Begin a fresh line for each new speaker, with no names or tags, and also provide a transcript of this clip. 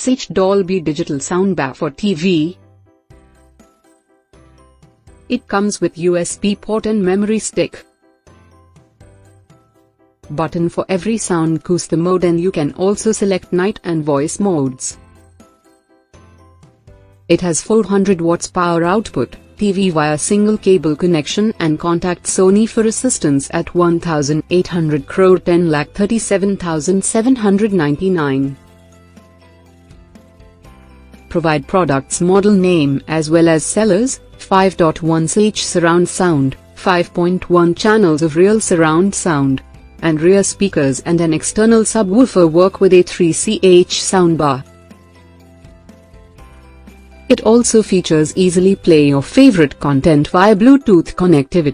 6 Dolby Digital Soundbar for TV. It comes with USB port and memory stick. Button for every sound booster mode, and you can also select night and voice modes. It has 400 watts power output, TV via single cable connection, and contact Sony for assistance at 1,800 crore 10,37,799. Provide products model name as well as sellers, 5.1 surround sound, 5.1 channels of real surround sound, and rear speakers and an external subwoofer. Work with a 3CH soundbar. It also features easily play your favorite content via Bluetooth connectivity.